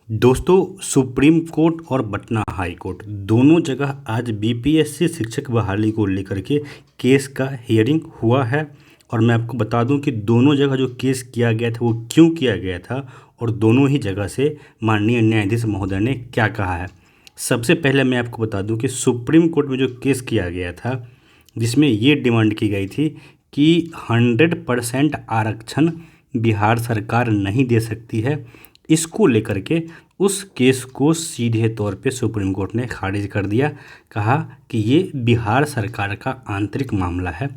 दोस्तों, supreme court और Patna high court दोनों जगह आज बीपीएससी शिक्षक बहाली को लेकर के केस का हियरिंग हुआ है। और मैं आपको बता दूं कि दोनों जगह जो केस किया गया था वो क्यों किया गया था और दोनों ही जगह से माननीय न्यायाधीश महोदय ने क्या कहा है। सबसे पहले मैं आपको बता दूं कि सुप्रीम कोर्ट में जो केस किया गया था जिसमें ये डिमांड की गई थी कि 100% आरक्षण बिहार सरकार नहीं दे सकती है, इसको लेकर के उस केस को सीधे तौर पे सुप्रीम कोर्ट ने खारिज कर दिया। कहा कि ये बिहार सरकार का आंतरिक मामला है,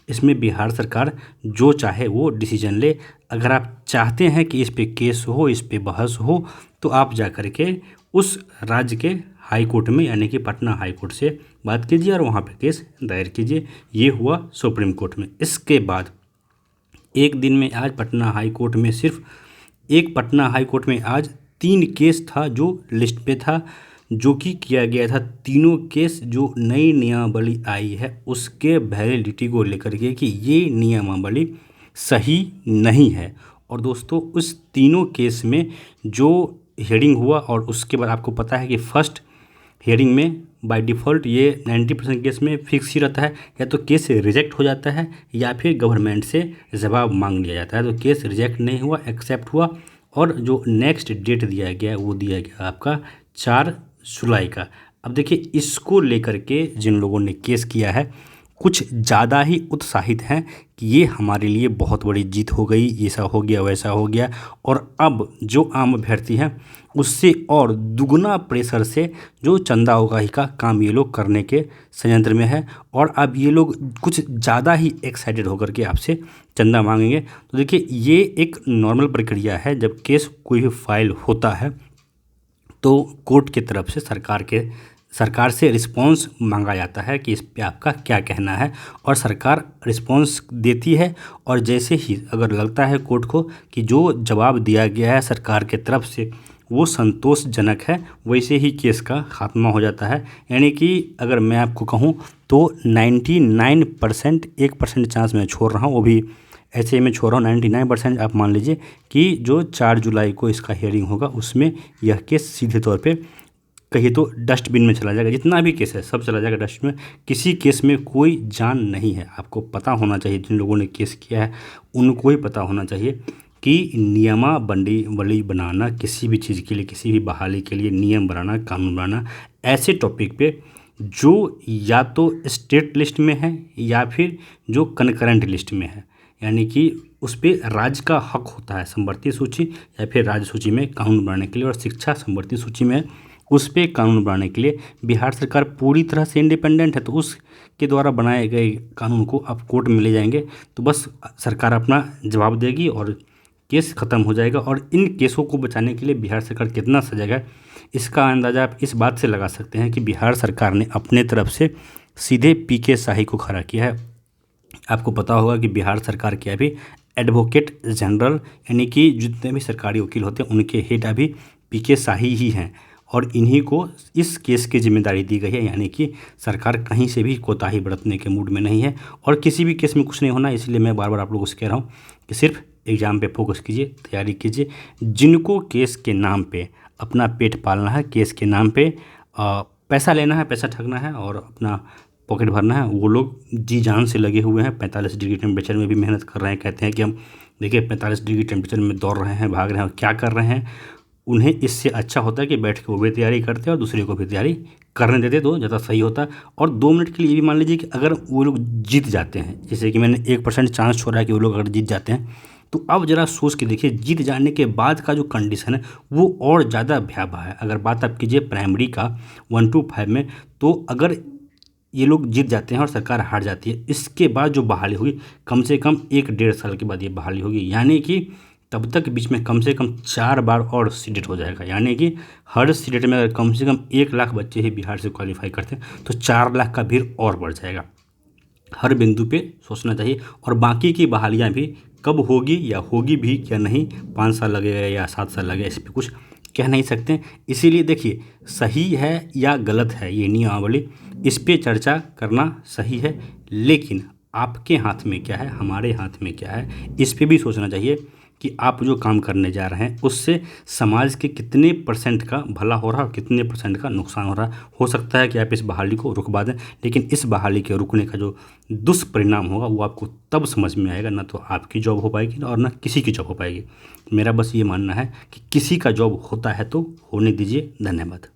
इसमें बिहार सरकार जो चाहे वो डिसीजन ले। अगर आप चाहते हैं कि इस पे केस हो, इस पे बहस हो, तो आप जा कर के उस राज्य के हाई कोर्ट में यानी कि पटना हाई कोर्ट से बात कीजिए और वहाँ पे केस दायर कीजिए। ये हुआ सुप्रीम कोर्ट में। इसके बाद एक दिन में आज पटना हाई कोर्ट में पटना हाई कोर्ट में आज 3 केस था जो लिस्ट पे था, जो कि किया गया था। तीनों केस जो नई नियमावली आई है उसके वैलिडिटी को लेकर के कि ये नियमावली सही नहीं है। और दोस्तों, उस तीनों केस में जो हियरिंग हुआ और उसके बाद आपको पता है कि फर्स्ट हियरिंग में बाय डिफ़ॉल्ट ये 90% केस में फिक्स ही रहता है, या तो केस रिजेक्ट हो जाता है या फिर गवर्नमेंट से जवाब मांग लिया जाता है। तो केस रिजेक्ट नहीं हुआ, एक्सेप्ट हुआ। और जो नेक्स्ट डेट दिया गया वो दिया गया आपका 4 जुलाई का। अब देखिए, इसको लेकर के जिन लोगों ने केस किया है कुछ ज़्यादा ही उत्साहित हैं कि ये हमारे लिए बहुत बड़ी जीत हो गई, ऐसा हो गया वैसा हो गया। और अब जो आम अभ्यर्थी हैं उससे और दुगना प्रेशर से जो चंदा उगाही का काम ये लोग करने के संयंत्र में है, और अब ये लोग कुछ ज़्यादा ही एक्साइटेड होकर के आपसे चंदा मांगेंगे। तो देखिए, ये एक नॉर्मल प्रक्रिया है। जब केस कोई भी फाइल होता है तो कोर्ट की तरफ से सरकार से रिस्पांस मांगा जाता है कि इस पे आपका क्या कहना है, और सरकार रिस्पांस देती है। और जैसे ही अगर लगता है कोर्ट को कि जो जवाब दिया गया है सरकार के तरफ से वो संतोषजनक है, वैसे ही केस का खात्मा हो जाता है। यानी कि अगर मैं आपको कहूँ तो 99%, 1% चांस मैं छोड़ रहा हूँ, वो भी ऐसे ही मैं छोड़ रहा हूँ, 99% आप मान लीजिए कि जो 4 जुलाई को इसका हियरिंग होगा उसमें यह केस सीधे तौर पे कहिए तो डस्टबिन में चला जाएगा। जितना भी केस है सब चला जाएगा डस्टबिन में। किसी केस में कोई जान नहीं है। आपको पता होना चाहिए, जिन लोगों ने केस किया है उनको ही पता होना चाहिए कि नियमावली बनाना किसी भी चीज़ के लिए, किसी भी बहाली के लिए नियम बनाना, कानून बनाना ऐसे टॉपिक पे जो या तो स्टेट लिस्ट में है या फिर जो कनकरेंट लिस्ट में है, यानी कि उस पर राज्य का हक होता है संवर्ती सूची या फिर राज्य सूची में कानून बनाने के लिए, और शिक्षा संवर्ती सूची में उस पर कानून बनाने के लिए बिहार सरकार पूरी तरह से इंडिपेंडेंट है। तो उसके द्वारा बनाए गए कानून को आप कोर्ट में ले जाएंगे तो बस सरकार अपना जवाब देगी और केस ख़त्म हो जाएगा। और इन केसों को बचाने के लिए बिहार सरकार कितना सजग है इसका अंदाज़ा आप इस बात से लगा सकते हैं कि बिहार सरकार ने अपने तरफ से सीधे पीके शाही को खड़ा किया है। आपको पता होगा कि बिहार सरकार के अभी एडवोकेट जनरल यानी कि जितने भी सरकारी वकील होते हैं उनके हेड अभी पीके शाही ही हैं, और इन्हीं को इस केस की जिम्मेदारी दी गई है। यानी कि सरकार कहीं से भी कोताही बरतने के मूड में नहीं है और किसी भी केस में कुछ नहीं होना। इसलिए मैं बार बार आप लोगों से कह रहा हूँ कि सिर्फ एग्ज़ाम पे फोकस कीजिए, तैयारी कीजिए। जिनको केस के नाम पे अपना पेट पालना है, केस के नाम पे पैसा लेना है, पैसा ठगना है और अपना पॉकेट भरना है, वो लोग जी जान से लगे हुए हैं। 45 डिग्री टेम्परेचर में भी मेहनत कर रहे हैं। कहते हैं कि हम देखिए 45 डिग्री टेम्परेचर में दौड़ रहे हैं, भाग रहे हैं और क्या कर रहे हैं। उन्हें इससे अच्छा होता है कि बैठ के वो भी तैयारी करते हैं और दूसरे को भी तैयारी करने देते तो ज़्यादा सही होता। और 2 मिनट के लिए ये भी मान लीजिए कि अगर वो लोग जीत जाते हैं, जैसे कि मैंने 1% चांस छोड़ा है कि वो लोग अगर जीत जाते हैं, तो अब ज़रा सोच के देखिए जीत जाने के बाद का जो कंडीशन है वो और ज़्यादा भयावह है। अगर बात आप कीजिए प्राइमरी का 1 to 5 में, तो अगर ये लोग जीत जाते हैं और सरकार हार जाती है, इसके बाद जो बहाली होगी कम से कम 1-1.5 साल के बाद ये बहाली होगी। यानी कि तब तक बीच में कम से कम 4 बार और सीटेट हो जाएगा। यानी कि हर सीटेट में अगर कम से कम 1 लाख बच्चे ही बिहार से क्वालिफाई करते हैं तो 4 लाख का भीड़ और बढ़ जाएगा। हर बिंदु पे सोचना चाहिए। और बाकी की बहालियाँ भी कब होगी या होगी भी क्या नहीं, 5 साल लगेगा या 7 साल लगेगा, इस पर कुछ कह नहीं सकते। इसीलिए देखिए, सही है या गलत है ये नियमावली, इस पे चर्चा करना सही है, लेकिन आपके हाथ में क्या है, हमारे हाथ में क्या है, इस पे भी सोचना चाहिए कि आप जो काम करने जा रहे हैं उससे समाज के कितने % का भला हो रहा है और कितने % का नुकसान हो रहा है। हो सकता है कि आप इस बहाली को रुकवा दें, लेकिन इस बहाली के रुकने का जो दुष्परिणाम होगा वो आपको तब समझ में आएगा, ना तो आपकी जॉब हो पाएगी और ना किसी की जॉब हो पाएगी। मेरा बस ये मानना है कि किसी का जॉब होता है तो होने दीजिए। धन्यवाद।